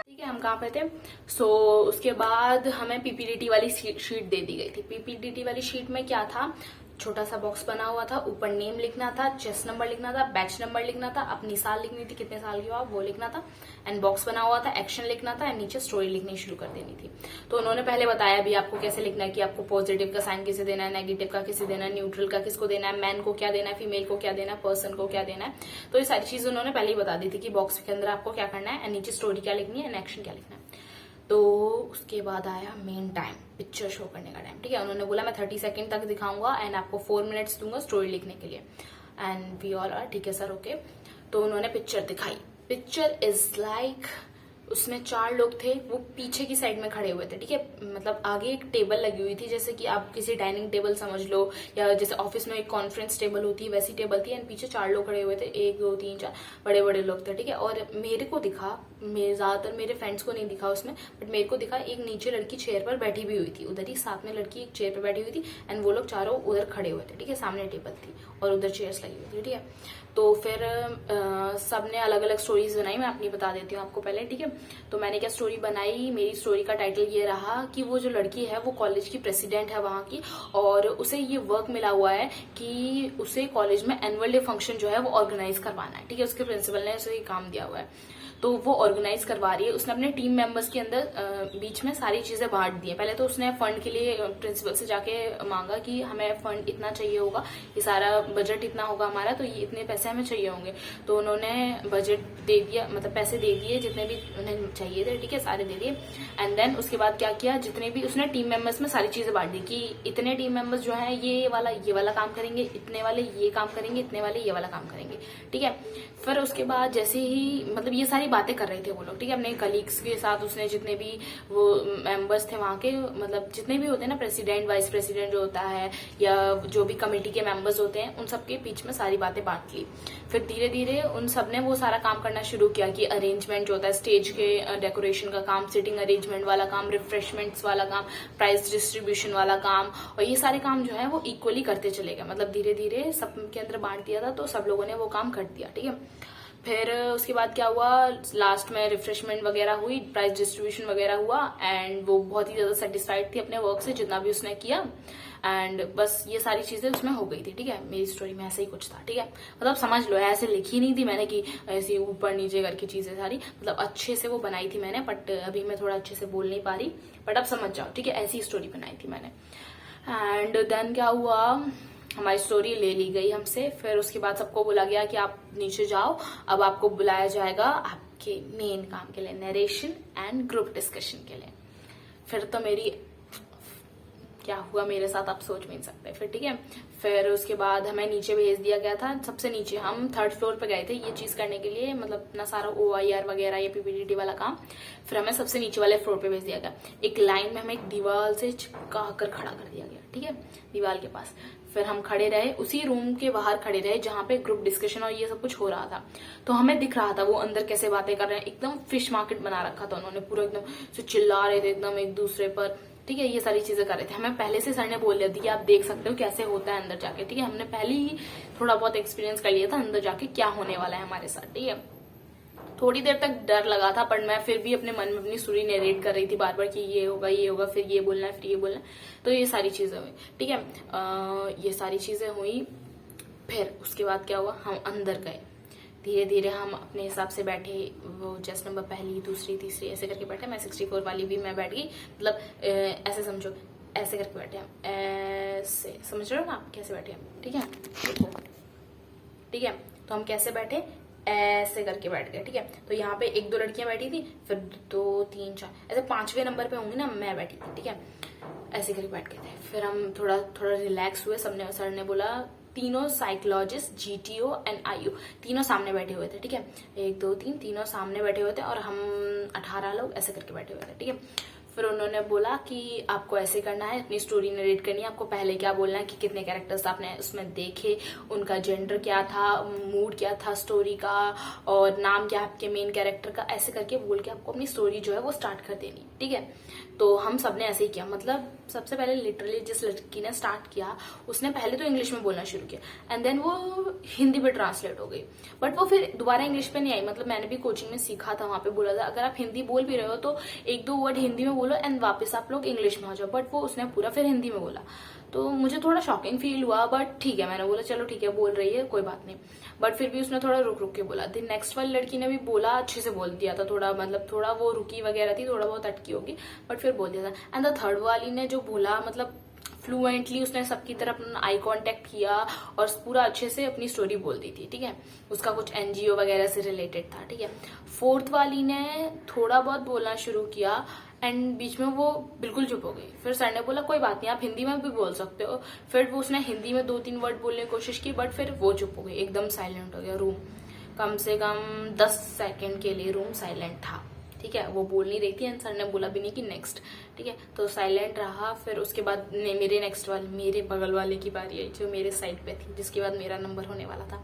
ठीक है, हम कहाँ पे थे? उसके बाद हमें पीपीडीटी वाली शीट दे दी गई थी। पीपीडीटी वाली शीट में क्या था, छोटा सा बॉक्स बना हुआ था, ऊपर नेम लिखना था, चेस्ट नंबर लिखना था, बैच नंबर लिखना था, अपनी साल लिखनी थी, कितने साल की हो आप वो लिखना था, एंड बॉक्स बना हुआ था, एक्शन लिखना था, एंड नीचे स्टोरी लिखनी शुरू कर देनी थी। तो उन्होंने पहले बताया भी आपको कैसे लिखना है कि आपको पॉजिटिव का साइन किसे देना है, नेगेटिव का किसे देना है, न्यूट्रल का किसको देना है, मैन को क्या देना है, फीमेल को क्या देना है, पर्सन को क्या देना है। तो ये सारी चीज उन्होंने पहले ही बता दी थी कि बॉक्स के अंदर आपको क्या करना है, एंड नीचे स्टोरी क्या लिखनी है, एंड एक्शन क्या लिखना है। तो उसके बाद आया मेन टाइम, पिक्चर शो करने का टाइम। ठीक है, उन्होंने बोला मैं 30 सेकंड तक दिखाऊंगा एंड आपको 4 मिनट्स दूंगा स्टोरी लिखने के लिए। एंड वी ऑल आर ठीक है सर, ओके। तो उन्होंने पिक्चर दिखाई। पिक्चर इज लाइक, उसमें 4 लोग थे, वो पीछे की साइड में खड़े हुए थे। ठीक है, मतलब आगे एक टेबल लगी हुई थी, जैसे कि आप किसी डाइनिंग टेबल समझ लो, या जैसे ऑफिस में एक कॉन्फ्रेंस टेबल होती है वैसी टेबल थी, एंड पीछे 4 लोग खड़े हुए थे, 1 2 3 4 बड़े बड़े लोग थे। ठीक है, और मेरे को दिखा, ज्यादातर मेरे फ्रेंड्स को नहीं दिखा उसमें, बट मेरे को दिखा एक नीचे लड़की चेयर पर बैठी भी हुई थी, उधर ही साथ में लड़की एक चेयर पर बैठी हुई थी, एंड वो लोग चारों उधर खड़े हुए थे। ठीक है, सामने टेबल थी और उधर चेयर्स लगी हुई थी। ठीक है, तो फिर सबने अलग अलग स्टोरीज बनाई, मैं अपनी बता देती हूँ आपको पहले। ठीक है, तो मैंने क्या स्टोरी बनाई, मेरी स्टोरी का टाइटल ये रहा कि वो जो लड़की है वो कॉलेज की प्रेसिडेंट है वहां की, और उसे ये वर्क मिला हुआ है कि उसे कॉलेज में एनुअल डे फंक्शन जो है वो ऑर्गेनाइज करवाना है। ठीक है, उसके प्रिंसिपल ने उसे ये काम दिया हुआ है, तो वो ऑर्गेनाइज करवा रही है। उसने अपने टीम मेंबर्स के अंदर बीच में सारी चीजें बांट दी है। पहले तो उसने फंड के लिए प्रिंसिपल से जाके मांगा कि हमें फंड इतना चाहिए होगा, ये सारा बजट इतना होगा हमारा, तो ये इतने पैसे हमें चाहिए होंगे। तो उन्होंने बजट दे दिया, मतलब पैसे दे दिए जितने भी उन्हें चाहिए थे। ठीक है, सारे दे दिए। एंड देन उसके बाद क्या किया, जितने भी उसने टीम मेंबर्स में सारी चीजें बांट दी कि इतने टीम मेंबर्स जो है ये वाला काम करेंगे, इतने वाले ये काम करेंगे, इतने वाले ये वाला काम करेंगे। ठीक है, फिर उसके बाद जैसे ही मतलब ये सारी बातें कर रहे थे वो लोग। ठीक है, अपने कलीग्स के साथ उसने जितने भी वो मेंबर्स थे वहां के, मतलब जितने भी होते हैं ना, प्रेसिडेंट वाइस प्रेसिडेंट जो होता है, या जो भी कमेटी के मेंबर्स होते हैं, उन सबके बीच में सारी बातें बांट ली। फिर धीरे धीरे उन सब ने वो सारा काम करना शुरू किया कि अरेंजमेंट जो होता है, स्टेज के डेकोरेशन का काम, सिटिंग अरेंजमेंट वाला काम, रिफ्रेशमेंट्स वाला काम, प्राइज डिस्ट्रीब्यूशन वाला काम, और ये सारे काम जो है वो इक्वली करते चले गए। मतलब धीरे धीरे सब के अंदर बांट दिया था, तो सब लोगों ने वो काम कर दिया। ठीक है, फिर उसके बाद क्या हुआ, लास्ट में रिफ्रेशमेंट वगैरह हुई, प्राइज डिस्ट्रीब्यूशन वगैरह हुआ, एंड वो बहुत ही ज्यादा सेटिस्फाइड थी अपने वर्क से, जितना भी उसने किया। एंड बस ये सारी चीजें उसमें हो गई थी। ठीक है, मेरी स्टोरी में ऐसे ही कुछ था। ठीक है, मतलब समझ लो ऐसे लिखी नहीं थी मैंने कि ऐसी ऊपर नीचे करके चीजें सारी, मतलब अच्छे से वो बनाई थी मैंने, बट अभी मैं थोड़ा अच्छे से बोल नहीं पा रही, बट अब समझ जाओ। ठीक है, ऐसी स्टोरी बनाई थी मैंने। एंड देन क्या हुआ, हमारी स्टोरी ले ली गई हमसे। फिर उसके बाद सबको बोला गया कि आप नीचे जाओ, अब आपको बुलाया जाएगा आपके मेन काम के लिए, नरेशन एंड ग्रुप डिस्कशन के लिए। फिर तो मेरी क्या हुआ मेरे साथ आप सोच भी नहीं सकते। फिर ठीक है, फिर उसके बाद हमें नीचे भेज दिया गया था, सबसे नीचे। हम 3rd फ्लोर पे गए थे ये चीज करने के लिए, मतलब अपना सारा OIR वगैरह या पीपीडीटी वाला काम। फिर हमें सबसे नीचे वाले फ्लोर पे भेज दिया गया। एक लाइन में हमें एक दीवार से चिपका कर खड़ा कर दिया गया। ठीक है, दीवार के पास। फिर हम खड़े रहे, उसी रूम के बाहर खड़े रहे जहां पे ग्रुप डिस्कशन और ये सब कुछ हो रहा था। तो हमें दिख रहा था वो अंदर कैसे बातें कर रहे हैं, एकदम फिश मार्केट बना रखा था उन्होंने पूरा, एकदम चिल्ला रहे थे एकदम एक दूसरे पर। ठीक है, ये सारी चीजें कर रहे थे। हमें पहले से सर ने बोल दिया था कि आप देख सकते हो कैसे होता है अंदर जाके। ठीक है, हमने पहले ही थोड़ा बहुत एक्सपीरियंस कर लिया था अंदर जाके क्या होने वाला है हमारे साथ। ठीक है, थोड़ी देर तक डर लगा था, पर मैं फिर भी अपने मन में अपनी स्टोरी नरेट कर रही थी बार बार कि ये होगा, फिर ये बोलना है, फिर ये बोलना है। तो ये सारी चीजें हुई। ठीक है, ये सारी चीजें हुई। फिर उसके बाद क्या हुआ, हम अंदर गए। धीरे धीरे हम अपने हिसाब से बैठे, वो चेस्ट नंबर पहली, दूसरी, तीसरी ऐसे करके बैठे। मैं 64 वाली भी मैं बैठ गई, मतलब ऐसे समझो, ऐसे करके बैठे हम, ऐसे समझ रहे हो ना आप कैसे बैठे हम। ठीक है, देखो। ठीक है, तो हम कैसे बैठे, ऐसे करके बैठ गए। ठीक है, तो यहाँ पे 1 2 लड़कियां बैठी थी, फिर 2 3 4 ऐसे 5वें नंबर पे होंगी ना मैं बैठी थी। ठीक है, ऐसे करके बैठ गए थे। फिर हम थोड़ा थोड़ा रिलैक्स हुए। सर ने बोला तीनों साइकोलॉजिस्ट, GTO एंड IO तीनों सामने बैठे हुए थे। ठीक है, 1 2 3 तीनों सामने बैठे हुए थे, और हम 18 लोग ऐसे करके बैठे हुए थे। ठीक है, फिर उन्होंने बोला कि आपको ऐसे करना है, अपनी स्टोरी नरेट करनी है, आपको पहले क्या बोलना है कि कितने कैरेक्टर्स आपने उसमें देखे, उनका जेंडर क्या था, मूड क्या था स्टोरी का, और नाम क्या आपके मेन कैरेक्टर का, ऐसे करके बोल के आपको अपनी स्टोरी जो है वो स्टार्ट कर देनी। ठीक है, तो हम सबने ऐसे ही किया। मतलब सबसे पहले लिटरली जिस लड़की ने स्टार्ट किया उसने पहले तो इंग्लिश में बोलना शुरू किया एंड देन वो हिंदी पे ट्रांसलेट हो गई, बट वो फिर दोबारा इंग्लिश पे नहीं आई। मतलब मैंने भी कोचिंग में सीखा था, वहां पे बोला था अगर आप हिंदी बोल भी रहे हो तो एक दो वर्ड हिंदी में बोलो एंड वापस आप लोग इंग्लिश में हो जाओ, बट वो उसने पूरा फिर हिंदी में बोला। तो मुझे थोड़ा शॉकिंग फील हुआ, बट ठीक है, मैंने बोला चलो ठीक है, बोल रही है कोई बात नहीं। बट फिर भी उसने थोड़ा रुक रुक के बोला। फिर नेक्स्ट वाली लड़की ने भी बोला, अच्छे से बोल दिया था, थोड़ा मतलब थोड़ा वो रुकी वगैरह थी, थोड़ा बहुत अटकी होगी, बट फिर बोल दिया था। एंड द थर्ड वाली ने जो बोला, मतलब फ्लुएंटली उसने सबकी तरफ आई कांटेक्ट किया और पूरा अच्छे से अपनी स्टोरी बोल दी थी। ठीक है, उसका कुछ एनजीओ वगैरह से रिलेटेड था। ठीक है, फोर्थ वाली ने थोड़ा बहुत बोलना शुरू किया एंड बीच में वो बिल्कुल चुप हो गई। फिर सर ने बोला कोई बात नहीं, आप हिंदी में भी बोल सकते हो। फिर वो उसने हिंदी में 2-3 वर्ड बोलने की कोशिश की, बट फिर वो चुप हो गई, एकदम साइलेंट हो गया रूम। कम से कम 10 सेकेंड के लिए रूम साइलेंट था। ठीक है, वो बोल नहीं रही थी एंड सर ने बोला भी नहीं कि नेक्स्ट। ठीक है, तो साइलेंट रहा। फिर उसके बाद मेरे नेक्स्ट वाले, मेरे बगल वाले की बारी आई, जो मेरे साइड पे थी, जिसके बाद मेरा नंबर होने वाला था।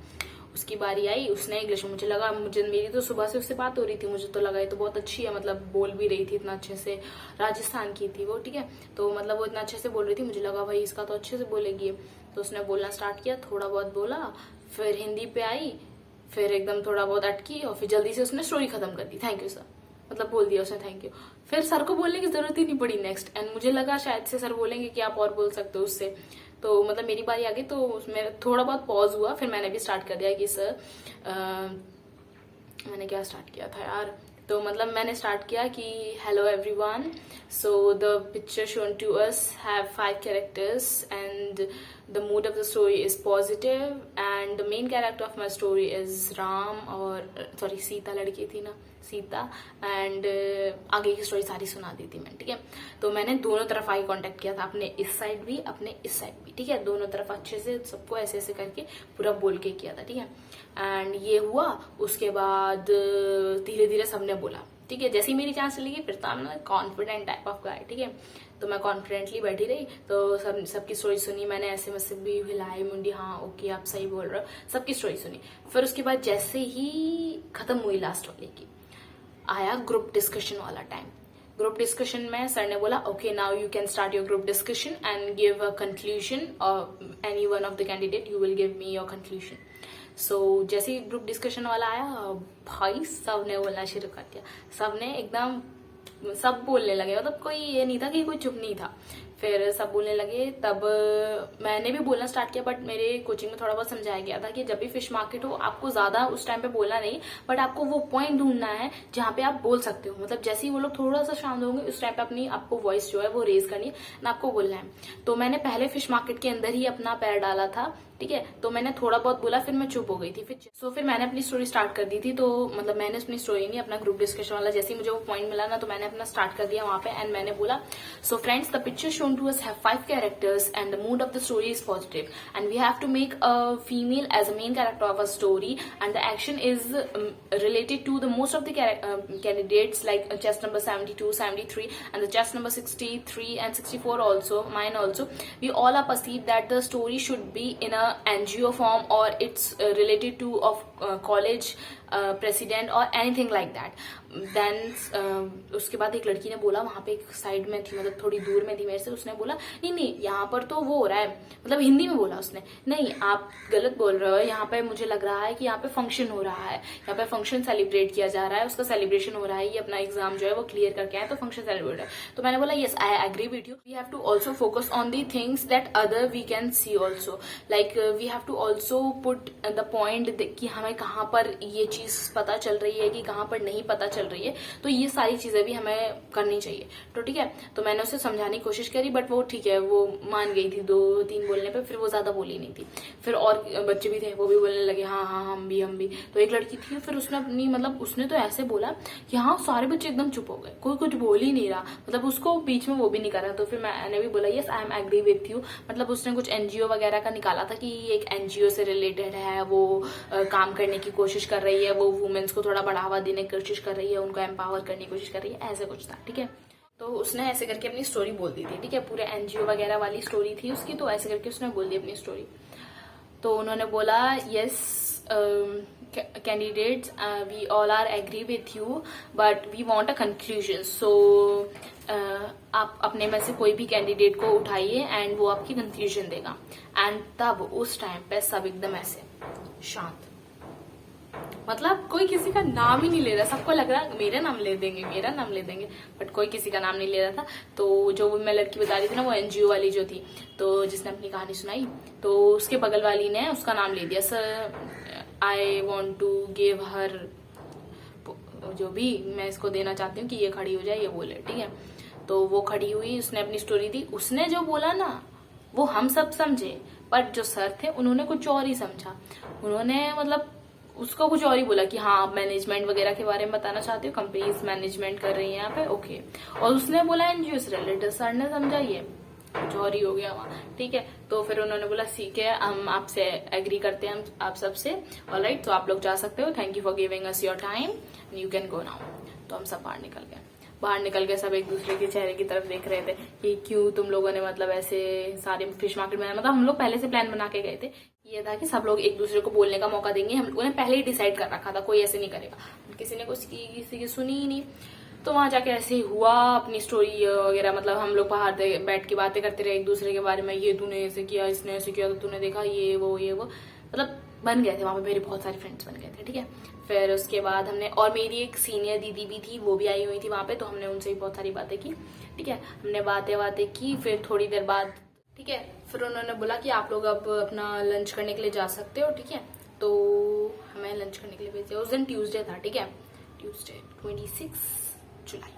उसकी बारी आई, उसने इंग्लिश में, मुझे लगा, मुझे मेरी तो सुबह से उससे बात हो रही थी, मुझे तो लगा ये तो बहुत अच्छी है, मतलब बोल भी रही थी इतना अच्छे से, राजस्थान की थी वो। ठीक है, तो मतलब वो इतना अच्छे से बोल रही थी, मुझे लगा भाई इसका तो अच्छे से बोलेगी। तो उसने बोलना स्टार्ट किया, थोड़ा बहुत बोला, फिर हिंदी पे आई, फिर एकदम थोड़ा बहुत अटकी और फिर जल्दी से उसने स्टोरी खत्म कर दी। थैंक यू सर, मतलब बोल दिया उसने थैंक यू। फिर सर को बोलने की जरूरत ही नहीं पड़ी नेक्स्ट, एंड मुझे लगा शायद से सर बोलेंगे कि आप और बोल सकते हो उससे। तो मतलब मेरी बारी आ गई, तो उसमें थोड़ा बहुत पॉज हुआ, फिर मैंने भी स्टार्ट कर दिया कि सर मैंने क्या स्टार्ट किया था यार, तो मतलब मैंने स्टार्ट किया कि hello everyone, so the picture shown to us have 5 characters and the mood of the story is positive and the main character of my story is Ram और सॉरी सीता, लड़की थी ना सीता, एंड आगे की स्टोरी सारी सुना दी थी मैंने। ठीक है, तो मैंने दोनों तरफ आई कांटेक्ट किया था, अपने इस साइड भी अपने इस साइड भी। ठीक है, दोनों तरफ अच्छे से सबको ऐसे ऐसे करके पूरा बोल के किया था। ठीक है, एंड ये हुआ। उसके बाद धीरे धीरे सबने बोला। ठीक है, जैसे ही मेरी चांस चली गई फिर तो मैं कॉन्फिडेंट टाइप ऑफ गाय। ठीक है, तो मैं कॉन्फिडेंटली बैठी रही, तो सबकी स्टोरी सुनी मैंने, ऐसे में से भी हिलाई मुंडी, हाँ ओके आप सही बोल रहे हो, सबकी स्टोरी सुनी। फिर उसके बाद जैसे ही खत्म हुई लास्ट वाले की, आया ग्रुप डिस्कशन वाला टाइम। ग्रुप डिस्कशन में सर ने बोला okay now you can start your group discussion and give a conclusion, any one of the candidate you will give me your conclusion. So जैसे ही group discussion वाला आया, भाई सब ने बोलना शुरू कर दिया, सब ने एकदम सब बोलने लगे, मतलब कोई ये नहीं था कि कोई चुप नहीं था। फिर सब बोलने लगे, तब मैंने भी बोलना स्टार्ट किया, बट मेरे कोचिंग में थोड़ा बहुत समझाया गया था कि जब भी फिश मार्केट हो आपको ज्यादा उस टाइम पे बोलना नहीं, बट आपको वो पॉइंट ढूंढना है जहाँ पे आप बोल सकते हो। मतलब जैसे ही वो लोग थोड़ा सा शांत होंगे उस टाइम पे अपनी आपको वॉइस जो है वो रेज करनी है ना, आपको बोलना है। तो मैंने पहले फिश मार्केट के अंदर ही अपना पैर डाला था। ठीक है, तो मैंने थोड़ा बहुत बोला, फिर मैं चुप हो गई थी। फिर मैंने अपनी स्टोरी स्टार्ट कर दी थी। तो मतलब मैंने अपनी स्टोरी नहीं, अपना ग्रुप डिस्कशन वाला जैसे ही मुझे वो पॉइंट मिला ना, तो मैंने अपना स्टार्ट कर दिया वहां पे एंड मैंने बोला so friends the picture shown to us have 5 characters and the mood of the story is positive and we have to make a female as a main character of a story and the action is related to the most of the candidates like chess number 72, 73 and the chess number 63 and 64 also, mine also. We all are perceived that the story should be in a NGO form or it's related to of college president or anything like that. Then उसके बाद एक लड़की ने बोला, वहां पे एक side में थी, मतलब थोड़ी दूर में थी मेरे से, उसने बोला नहीं नहीं यहाँ पर तो वो हो रहा है, मतलब हिंदी में बोला उसने, नहीं आप गलत बोल रहे हो, यहाँ पे मुझे लग रहा है कि यहाँ पे फंक्शन हो रहा है, यहाँ पे फंक्शन सेलिब्रेट किया जा रहा है, उसका सेलिब्रेशन हो रहा है, ये अपना एग्जाम जो है वो क्लियर करके आए तो फंक्शन सेलिब्रेट है। तो मैंने बोला yes I agree with you, we have to also focus on the things that other we can see also, like we have to also put the point कि हमें कहाँ पर ये चीज पता चल रही है कि कहाँ पर नहीं पता चल रही है, तो ये सारी चीजें भी हमें करनी चाहिए। तो ठीक है, तो मैंने उसे समझाने की कोशिश करी, बट वो ठीक है वो मान गई थी 2-3 बोलने पे, फिर वो ज्यादा बोली नहीं थी। फिर और बच्चे भी थे वो भी बोलने लगे हाँ हाँ हम भी। तो एक लड़की थी, फिर उसने अपनी मतलब उसने तो ऐसे बोला कि हाँ सारे बच्चे एकदम चुप हो गए, कोई कुछ बोल ही नहीं रहा, मतलब उसको बीच में वो भी नहीं कर रहा। तो फिर मैंने भी बोला yes I am agree with you, मतलब उसने कुछ एनजीओ वगैरह का निकाला था कि एक एनजीओ से रिलेटेड है, वो काम करने की कोशिश कर रही है, वो वुमेन्स को थोड़ा बढ़ावा देने की कोशिश कर रही है, उनको एम्पावर करने की कोशिश कर रही है, ऐसे कुछ था। ठीक है, तो उसने ऐसे करके अपनी स्टोरी बोल दी थी, ठीक है, पूरे एनजीओ वगैरह वाली स्टोरी थी उसकी, तो ऐसे करके उसने बोल दी अपनी स्टोरी। तो उन्होंने बोला yes candidates we all are agree with you but we want a conclusion, so आप अपने में से कोई भी कैंडिडेट को उठाइए एंड वो आपकी कंक्लूजन देगा। एंड तब उस टाइम पे सब एकदम ऐसे शांत, मतलब कोई किसी का नाम ही नहीं ले रहा, सबको लग रहा मेरा नाम ले देंगे मेरा नाम ले देंगे, बट कोई किसी का नाम नहीं ले रहा था। तो जो मैं लड़की बता रही थी ना, वो एनजीओ वाली जो थी, तो जिसने अपनी कहानी सुनाई, तो उसके बगल वाली ने उसका नाम ले दिया, sir I want to give her, जो भी मैं इसको देना चाहती हूँ कि ये खड़ी हो जाए, ये बोले, ठीक है। तो वो खड़ी हुई, उसने अपनी स्टोरी दी, उसने जो बोला ना वो हम सब समझे, पर जो सर थे उन्होंने कुछ और ही समझा। उन्होंने मतलब उसको कुछ और ही बोला कि हाँ आप मैनेजमेंट वगैरह के बारे में बताना चाहते हो, कंपनीज मैनेजमेंट कर रही है यहाँ पे, ओके। और उसने बोला एनजीओ से रिलेटेड, सर ने समझा ये कुछ और ही हो गया वहाँ, ठीक है। तो फिर उन्होंने बोला ठीक है, हम आपसे एग्री करते हैं, हम आप सबसे, ऑलराइट, तो आप लोग जा सकते हो, thank you for giving us your time, you can go now. तो हम सब बाहर निकल गए। बाहर निकल के सब एक दूसरे के चेहरे की तरफ देख रहे थे कि क्यों तुम लोगों ने मतलब ऐसे सारे फिश मार्केट में, मतलब हम लोग पहले से प्लान बना के गए थे, ये था कि सब लोग एक दूसरे को बोलने का मौका देंगे, हम लोगों ने पहले ही डिसाइड कर रखा था, कोई ऐसे नहीं करेगा। किसी ने किसी की सुनी ही नहीं। तो वहां जाके ऐसे ही हुआ, अपनी स्टोरी वगैरह, मतलब हम लोग बाहर बैठ के बातें करते रहे एक दूसरे के बारे में, ये तूने ऐसे किया, इसने ऐसे किया, तो तूने देखा, ये वो मतलब बन गए थे वहां पे, मेरे बहुत सारे फ्रेंड्स बन गए थे, ठीक है। फिर उसके बाद हमने, और मेरी एक सीनियर दीदी भी थी, वो भी आई हुई थी वहां पे, तो हमने उनसे भी बहुत सारी बातें की, ठीक है। हमने बातें की, फिर थोड़ी देर बाद, ठीक है, फिर उन्होंने बोला कि आप लोग अब अपना लंच करने के लिए जा सकते हो, ठीक है। तो हमें लंच करने के लिए भेज दिया। उस दिन ट्यूसडे था, ठीक है, ट्यूसडे 26 जुलाई,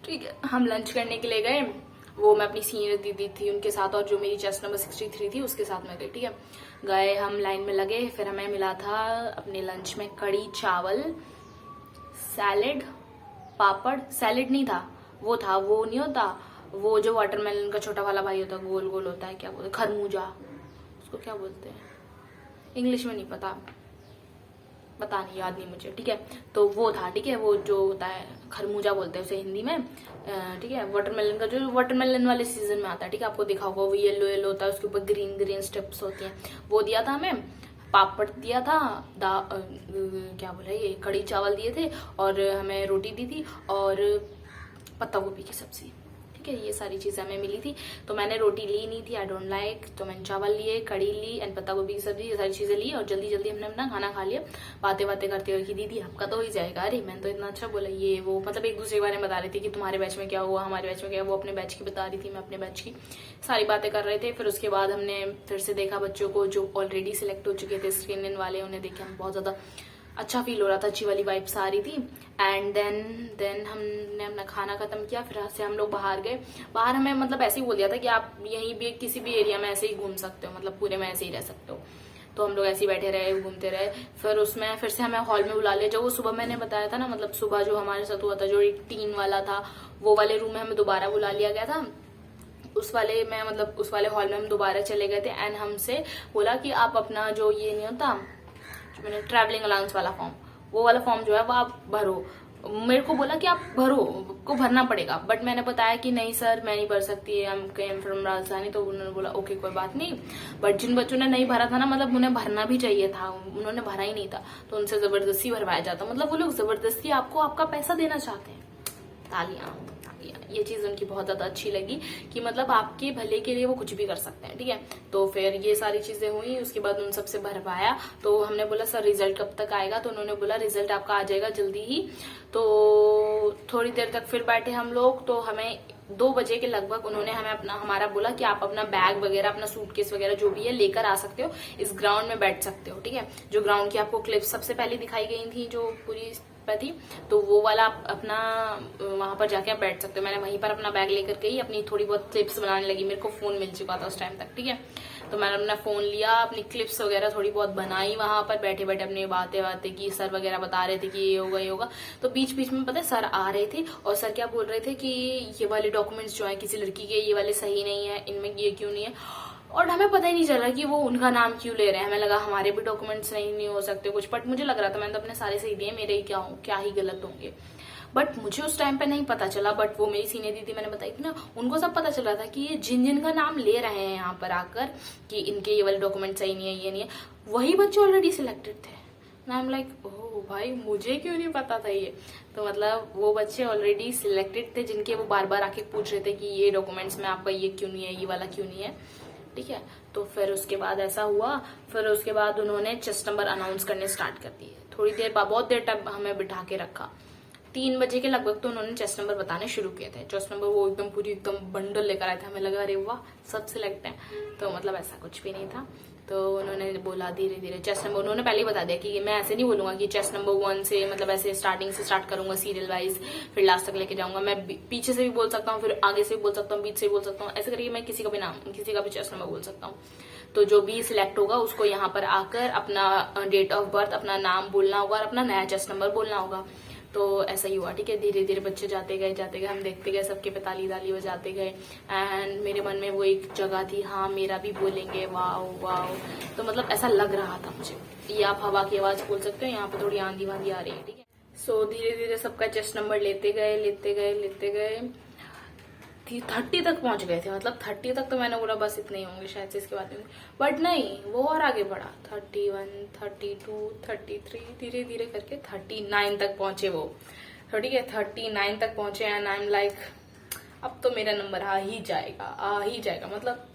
ठीक है। हम लंच करने के लिए गए, वो मैं अपनी सीनियर दीदी थी उनके साथ, और जो मेरी चेस्ट नंबर 63 थी उसके साथ में गई, ठीक है। गए, हम लाइन में लगे, फिर हमें मिला था अपने लंच में कड़ी चावल, सैलेड, पापड़, सैलेड नहीं था, वो था, वो नहीं होता, वो जो वाटरमेलन का छोटा वाला भाई होता, गोल गोल होता है, क्या बोलते, खरबूजा, उसको क्या बोलते हैं इंग्लिश में, नहीं पता नहीं, याद नहीं मुझे, ठीक है। तो वो था, ठीक है, वो जो होता है खरबूजा बोलते हैं उसे हिंदी में, ठीक है। वाटरमेलन का जो वाटरमेलन वाले सीजन में आता है, ठीक है, आपको दिखा होगा, वो येलो येलो होता है, उसके ऊपर ग्रीन ग्रीन स्टेप्स होती हैं, वो दिया था हमें। पापड़ दिया था, क्या बोला, ये कड़ी चावल दिए थे, और हमें रोटी दी थी, और पत्ता गोभी की सब्जी, ठीक है। ये सारी चीजें हमें मिली थी। तो मैंने रोटी ली नहीं थी, आई डोंट लाइक, तो मैंने चावल लिए, कड़ी ली एंड पत्ता गोभी की सब्जी, ये सारी चीजें ली, और जल्दी जल्दी हमने अपना खाना खा लिया, बातें करते हुए कि दीदी आपका तो हो ही जाएगा, अरे मैंने तो इतना अच्छा बोला, ये वो, मतलब एक दूसरे के बारे में बता रही थी कि तुम्हारे बैच में क्या हुआ, हमारे बैच में क्या, वो अपने बैच की बता रही थी, मैं अपने बैच की, सारी बातें कर रहे थे। फिर उसके बाद हमने फिर से देखा बच्चों को जो ऑलरेडी सिलेक्ट हो चुके थे, स्क्रीन वाले, उन्हें देखे हम बहुत ज्यादा अच्छा फील हो रहा था, अच्छी वाली वाइब्स आ रही थी। एंड देन हमने अपना खाना खत्म किया, फिर से हम लोग बाहर गए। बाहर हमें मतलब ऐसे ही बोल दिया था कि आप यहीं भी किसी भी एरिया में ऐसे ही घूम सकते हो, मतलब पूरे में ऐसे ही रह सकते हो। तो हम लोग ऐसे ही बैठे रहे, घूमते रहे। फिर उसमें फिर से हमें हॉल में बुला लिया, जो वो सुबह मैंने बताया था ना, मतलब सुबह जो हमारे साथ हुआ था, जो एक टीन वाला था, वो वाले रूम में हमें दोबारा बुला लिया गया था। उस वाले में, मतलब उस वाले हॉल में हम दोबारा चले गए थे, एंड हमसे बोला कि आप अपना जो ये नहीं होता, मैंने ट्रैवलिंग अलाउंस वाला फॉर्म, वो वाला फॉर्म जो है वो आप भरो। मेरे को बोला कि आप भरो, को भरना पड़ेगा, बट मैंने बताया कि नहीं सर मैं नहीं भर सकती, हम केम फ्रॉम राजधानी। तो उन्होंने बोला ओके कोई बात नहीं, बट जिन बच्चों ने नहीं भरा था ना, मतलब उन्हें भरना भी चाहिए था, उन्होंने भरा ही नहीं था, तो उनसे जबरदस्ती भरवाया जाता, मतलब वो लोग जबरदस्ती आपको आपका पैसा देना चाहते हैं। तालियां, ये चीज उनकी बहुत ज्यादा अच्छी लगी कि मतलब आपके भले के लिए वो कुछ भी कर सकते हैं, ठीक है। तो फिर ये सारी चीजें हुई, उसके बाद उन सबसे भरवाया। तो हमने बोला सर रिजल्ट कब तक आएगा, तो उन्होंने बोला रिजल्ट आपका आ जाएगा जल्दी ही। तो थोड़ी देर तक फिर बैठे हम लोग, तो हमें 2 बजे के लगभग उन्होंने हमें हमारा बोला कि आप अपना बैग वगैरह, अपना सूटकेस वगैरह जो भी है लेकर आ सकते हो, इस ग्राउंड में बैठ सकते हो, ठीक है। जो ग्राउंड की आपको क्लिप्स सबसे पहले दिखाई गई थी, जो पूरी थी, तो वो वाला आप अपना वहां पर जाके आप बैठ सकते हो। मैंने वहीं पर अपना बैग लेकर गई, अपनी थोड़ी बहुत क्लिप्स बनाने लगी, मेरे को फोन मिल चुका था उस टाइम तक, ठीक है। तो मैंने अपना फोन लिया, अपनी क्लिप्स वगैरह थोड़ी बहुत बनाई, वहां पर बैठे बैठे अपनी बातें की, सर वगैरह बता रहे थे कि ये होगा ये होगा। तो बीच बीच में पता है सर आ रहे थे, और सर क्या बोल रहे थे कि ये वाले डॉक्यूमेंट्स जो है किसी लड़की के, ये वाले सही नहीं है, इनमें ये क्यों नहीं है। और हमें पता ही नहीं चला कि वो उनका नाम क्यों ले रहे हैं। हमें लगा हमारे भी डॉक्यूमेंट्स नहीं हो सकते कुछ, बट मुझे लग रहा था मैंने तो अपने सारे सही दिए, मेरे ही क्या ही गलत होंगे। बट मुझे उस टाइम पे नहीं पता चला, बट वो मेरी सीनियर दीदी मैंने बताई थी ना, उनको सब पता चला था कि ये जिन जिन का नाम ले रहे हैं यहाँ पर आकर कि इनके ये वाले डॉक्यूमेंट सही नहीं है, ये नहीं है, वही बच्चे ऑलरेडी सिलेक्टेड थे। आई एम लाइक ओह भाई, मुझे क्यों नहीं पता था ये। तो मतलब वो बच्चे ऑलरेडी सिलेक्टेड थे जिनके वो बार बार आके पूछ रहे थे कि ये डॉक्यूमेंट्स में आपका ये क्यों नहीं है, ये वाला क्यों नहीं है, ठीक है। तो फिर उसके बाद ऐसा हुआ, फिर उसके बाद उन्होंने चेस्ट नंबर अनाउंस करने स्टार्ट कर दिए। थोड़ी देर बाद, बहुत देर तक हमें बिठा के रखा, 3 बजे के लगभग तो उन्होंने चेस्ट नंबर बताने शुरू किए थे। चेस्ट नंबर वो एकदम पूरी एकदम बंडल लेकर आए थे, हमें लगा अरे वाह सब सिलेक्ट है, तो मतलब ऐसा कुछ भी नहीं था। तो उन्होंने बोला धीरे धीरे चेस्ट नंबर, उन्होंने पहले ही बता दिया कि मैं ऐसे नहीं बोलूंगा कि चेस्ट नंबर 1 से, मतलब ऐसे स्टार्टिंग से स्टार्ट करूंगा सीरियल वाइज, फिर लास्ट तक लेके जाऊंगा। मैं पीछे से भी बोल सकता हूँ, फिर आगे से भी बोल सकता हूँ, बीच से भी बोल सकता हूँ, ऐसे करके मैं किसी का भी नाम, किसी का भी चेस्ट नंबर बोल सकता हूँ। तो जो भी सिलेक्ट होगा उसको यहाँ पर आकर अपना डेट ऑफ बर्थ, अपना नाम बोलना होगा और अपना नया चेस्ट नंबर बोलना होगा। तो ऐसा ही हुआ, ठीक है। धीरे धीरे बच्चे जाते गए, हम देखते गए, सबके पे ताली ताली बजाते गए। एंड मेरे मन में वो एक जगह थी, हाँ मेरा भी बोलेंगे, वाओ वाओ। तो मतलब ऐसा लग रहा था मुझे, ये आप हवा की आवाज बोल सकते हो, यहाँ पे थोड़ी आंधी वांधी आ रही है, ठीक है। सो धीरे धीरे सबका चेस्ट नंबर लेते गए 30 तक पहुंच गए थे। मतलब 30 तक तो मैंने बोला बस इतने ही होंगे शायद से, इसके बाद में, बट नहीं, वो और आगे बढ़ा। 31, 32, 33, धीरे धीरे करके 39 तक पहुंचे वो, ठीक है। 39 तक पहुंचे एंड आई एम लाइक अब तो मेरा नंबर आ ही जाएगा। मतलब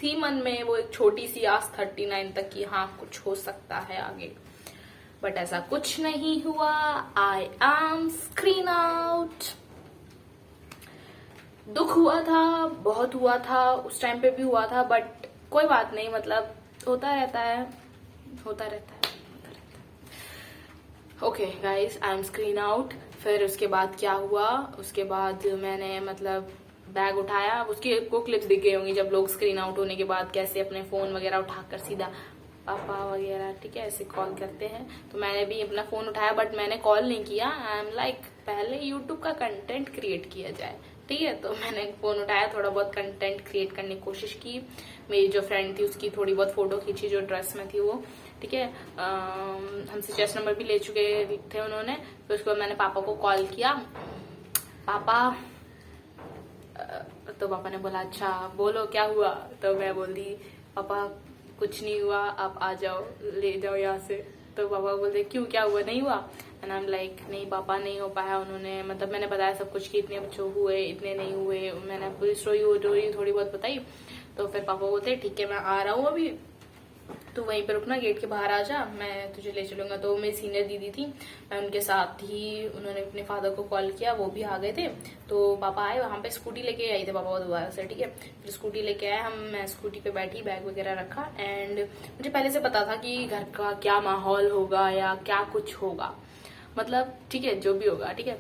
थी मन में वो एक छोटी सी आस 39 तक की, हाँ कुछ हो सकता है आगे, बट ऐसा कुछ नहीं हुआ। I am screen out. दुख हुआ था, बहुत हुआ था, उस टाइम पे भी हुआ था, बट कोई बात नहीं, मतलब होता रहता है। Okay guys, I am screen out. फिर उसके बाद क्या हुआ, उसके बाद मैंने मतलब बैग उठाया, उसकी को क्लिप्स दिख गई होंगी जब लोग स्क्रीन आउट होने के बाद कैसे अपने फोन वगैरह उठाकर सीधा पापा वगैरह, ठीक है, ऐसे कॉल करते हैं। तो मैंने भी अपना फोन उठाया, बट मैंने कॉल नहीं किया। आई एम लाइक पहले यूट्यूब का कंटेंट क्रिएट किया जाए, ठीक है। तो मैंने फोन उठाया, थोड़ा बहुत कंटेंट क्रिएट करने की कोशिश की। मेरी जो फ्रेंड थी उसकी थोड़ी बहुत फोटो खींची जो ड्रेस में थी वो, ठीक है। हमसे चेस्ट नंबर भी ले चुके थे उन्होंने। तो उसके बाद मैंने पापा को कॉल किया, पापा, तो पापा ने बोला अच्छा बोलो क्या हुआ। तो मैं बोल दी पापा कुछ नहीं हुआ, आप आ जाओ, ले जाओ यहाँ से। तो पापा बोलते क्यों, क्या हुआ, नहीं हुआ। एंड आई एम लाइक नहीं पापा नहीं हो पाया। उन्होंने मतलब मैंने बताया सब कुछ कि इतने बच्चों हुए, इतने नहीं हुए, मैंने पूरी स्टोरी थोड़ी बहुत बताई। तो फिर पापा बोलते ठीक है मैं आ रहा हूँ अभी, तो वहीं पर रुकना, गेट के बाहर आ जा, मैं तुझे ले चलूंगा। तो मेरी सीनियर दीदी थी, मैं उनके साथ ही, उन्होंने अपने फादर को कॉल किया, वो भी आ गए थे। तो पापा आए, वहां पे स्कूटी लेके आई थे पापा दोबारा से, ठीक है। फिर स्कूटी लेके आए हम, मैं स्कूटी पे बैठी, बैग वगैरह रखा। एंड मुझे पहले से पता था कि घर का क्या माहौल होगा या क्या कुछ होगा, मतलब ठीक है जो भी होगा, ठीक है।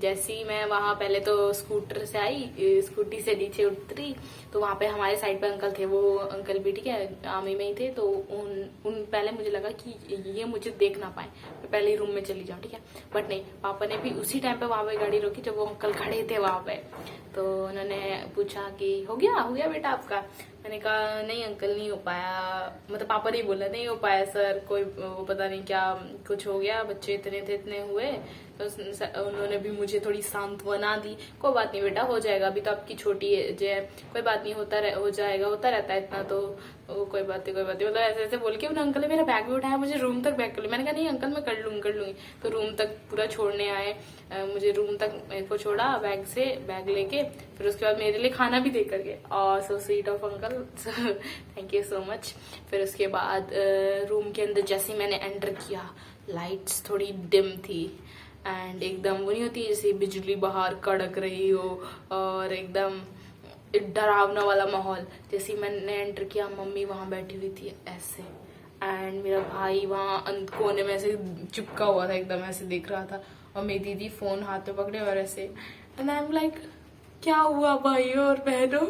जैसे ही मैं वहां पहले तो स्कूटर से आई, स्कूटी से नीचे उतरी, तो वहां पे हमारे साइड पे अंकल थे, वो अंकल भी ठीक है आर्मी में ही थे। तो उन पहले मुझे लगा कि ये मुझे देख ना पाए, मैं पहले ही रूम में चली जाऊं, ठीक है। बट नहीं, पापा ने भी उसी टाइम पे वहां पे गाड़ी रोकी जब वो अंकल खड़े थे वहां पे। तो उन्होंने पूछा कि हो गया बेटा आपका। मैंने कहा नहीं अंकल नहीं हो पाया, मतलब पापा ने बोला नहीं हो पाया सर, कोई वो पता नहीं क्या कुछ हो गया, बच्चे इतने थे इतने हुए। तो उन्होंने भी मुझे थोड़ी सांत्वना दी, कोई बात नहीं बेटा हो जाएगा, अभी तो आपकी छोटी एज है, कोई बात नहीं हो जाएगा, होता रहता है इतना तो, कोई बात नहीं मतलब ऐसे ऐसे बोल के उन अंकल ने मेरा बैग भी उठाया, मुझे रूम तक बैग कर लिया। मैंने कहा नहीं अंकल मैं कर लूंगी। तो रूम तक पूरा छोड़ने आए, मुझे रूम तक मेरे को छोड़ा बैग लेके, फिर उसके बाद मेरे लिए खाना भी दे करके, और so sweet of uncle, thank you so much. फिर उसके बाद रूम के अंदर जैसे मैंने एंटर किया, लाइट्स थोड़ी डिम थी एंड एकदम वो नहीं होती जैसे बिजली बाहर कड़क रही हो, और एकदम डरावना वाला माहौल। जैसे मैंने एंटर किया, मम्मी वहां बैठी हुई थी ऐसे, एंड मेरा भाई वहां कोने में ऐसे चिपका हुआ था, एकदम ऐसे देख रहा था, और मेरी दीदी फोन हाथ में पकड़े और ऐसे। एंड आई एम लाइक क्या हुआ भाई और बहनों,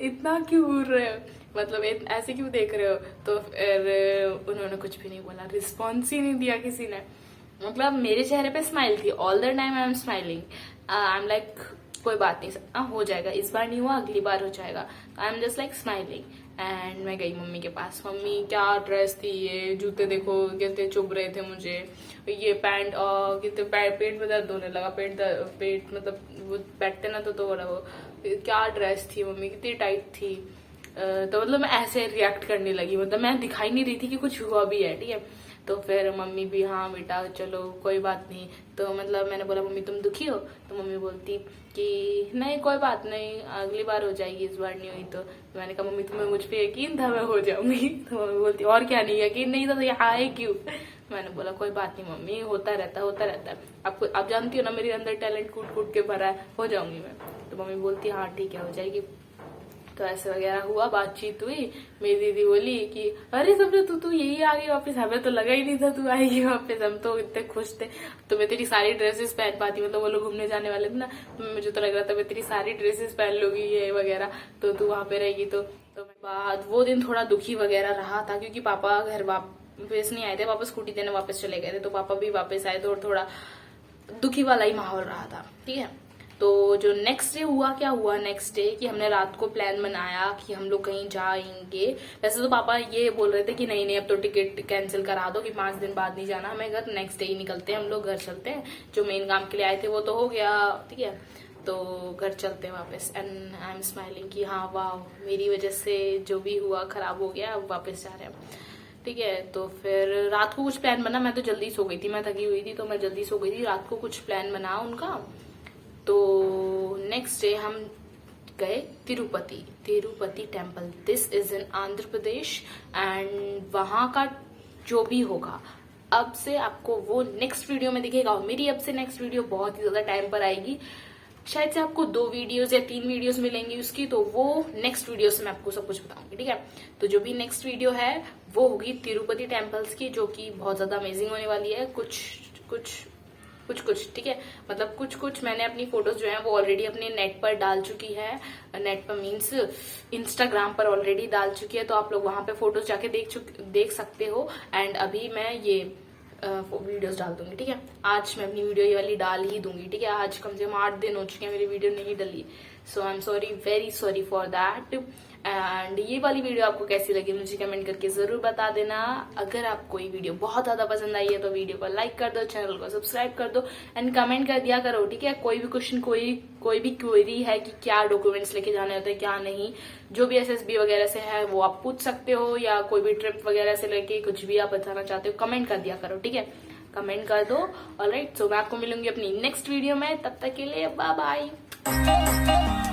इतना क्यों घूर रहे हो, मतलब ऐसे क्यों देख रहे हो। तो फिर उन्होंने कुछ भी नहीं बोला, रिस्पॉन्स ही नहीं दिया किसी ने। मतलब मेरे चेहरे पे स्माइल थी all the time, I am smiling, I am like कोई बात नहीं, हो जाएगा, इस बार नहीं हुआ अगली बार हो जाएगा। I am just like smiling. And मैं गई मम्मी के पास। मम्मी क्या ड्रेस थी ये, जूते देखो कितने चुभ रहे थे मुझे, ये पैंट कितने पेट में दर्द होने लगा, पेट मतलब वो बैठते ना तो वो क्या ड्रेस थी मम्मी, कितनी टाइट थी। तो मतलब मैं ऐसे रिएक्ट करने लगी, मतलब मैं दिखाई नहीं रही थी कि कुछ हुआ भी है, ठीक है। तो फिर मम्मी भी हाँ बेटा चलो कोई बात नहीं। तो मतलब मैंने बोला मम्मी तुम दुखी हो, तो मम्मी बोलती कि नहीं कोई बात नहीं, अगली बार हो जाएगी, इस बार नहीं हुई तो। मैंने कहा मम्मी तुम्हें मुझ पे यकीन था मैं हो जाऊंगी? तो मम्मी बोलती और क्या नहीं यकीन नहीं था तो यहाँ आए क्यों? मैंने बोला कोई बात नहीं मम्मी, होता रहता है। आपको आप जानती हो ना मेरे अंदर टैलेंट कूट कूट के भरा है, हो जाऊंगी मैं। तो मम्मी बोलती हाँ ठीक है हो जाएगी। तो ऐसे वगैरह हुआ, बातचीत हुई। मेरी दीदी बोली कि अरे सबने तू यही आ गई वापस, हमें तो लगा ही नहीं था तू आएगी वापस, हम तो इतने खुश थे। तो मैं तेरी सारी ड्रेसेस पहन पाती, मतलब वो लोग घूमने जाने वाले थे ना, तो मुझे तो लग रहा था मैं तेरी सारी ड्रेसेस पहन लूंगी ये वगैरह, तो तू वहां पे रहेगी। तो बाद वो दिन थोड़ा दुखी वगैरह रहा था, क्योंकि पापा घर वापस नहीं आए थे, वापस स्कूटी देने वापस चले गए थे। तो पापा भी वापस आए थे और थोड़ा दुखी वाला ही माहौल रहा था, ठीक है। तो जो नेक्स्ट डे हुआ, क्या हुआ नेक्स्ट डे कि हमने रात को प्लान बनाया कि हम लोग कहीं जाएंगे। वैसे तो पापा ये बोल रहे थे कि नहीं अब तो टिकट कैंसिल करा दो, कि 5 दिन बाद नहीं जाना हमें घर, नेक्स्ट डे ही निकलते हैं हम लोग, घर चलते हैं, जो मेन काम के लिए आए थे वो तो हो गया, ठीक है। तो घर चलते हैं वापस। एंड आई एम स्माइलिंग कि हाँ वाह, मेरी वजह से जो भी हुआ खराब हो गया, अब वापस जा रहे हैं, ठीक है। तो फिर रात को कुछ प्लान बना, मैं तो जल्दी सो गई थी, मैं थकी हुई थी तो मैं जल्दी सो गई थी। रात को कुछ प्लान बना उनका। तो नेक्स्ट डे हम गए Tirupati temple. This is in Andhra Pradesh. And वहां का जो भी होगा अब से आपको वो नेक्स्ट वीडियो में दिखेगा। और मेरी अब से नेक्स्ट वीडियो बहुत ही ज्यादा टाइम पर आएगी, शायद से आपको 2 वीडियोस या 3 वीडियोस मिलेंगी उसकी, तो वो नेक्स्ट वीडियो से मैं आपको सब कुछ बताऊंगी, ठीक है। तो जो भी नेक्स्ट वीडियो है वो होगी तिरुपति टेम्पल्स की, जो कि बहुत ज्यादा अमेजिंग होने वाली है। कुछ ठीक है, मतलब कुछ मैंने अपनी फोटोज जो है वो ऑलरेडी अपने नेट पर डाल चुकी है, नेट पर मीन्स इंस्टाग्राम पर ऑलरेडी डाल चुकी है, तो आप लोग वहां पे फोटोज जाके देख सकते हो। एंड अभी मैं ये वीडियोस डाल दूंगी, ठीक है। आज मैं अपनी वीडियो ये वाली डाल ही दूंगी, ठीक है। आज कम से कम 8 दिन हो चुके हैं मेरी वीडियो नहीं डली, so I am sorry, very sorry for that. And ये वाली वीडियो आपको कैसी लगी मुझे कमेंट करके जरूर बता देना। अगर आपको ये वीडियो बहुत ज्यादा पसंद आई है तो वीडियो को लाइक कर दो, चैनल को सब्सक्राइब कर दो एंड कमेंट कर दिया करो, ठीक है। कोई भी क्वेश्चन, कोई भी क्वेरी है कि क्या डॉक्यूमेंट्स लेके जाने होते हैं क्या नहीं, जो भी SSB वगैरह से है वो आप पूछ सकते हो, या कोई भी ट्रिप वगैरह से लेके कुछ भी आप बताना चाहते हो कमेंट कर दिया करो, ठीक है। कमेंट कर दो। ऑलराइट, सो मैं आपको मिलूंगी अपनी नेक्स्ट वीडियो में, तब तक के लिए बाय बाय।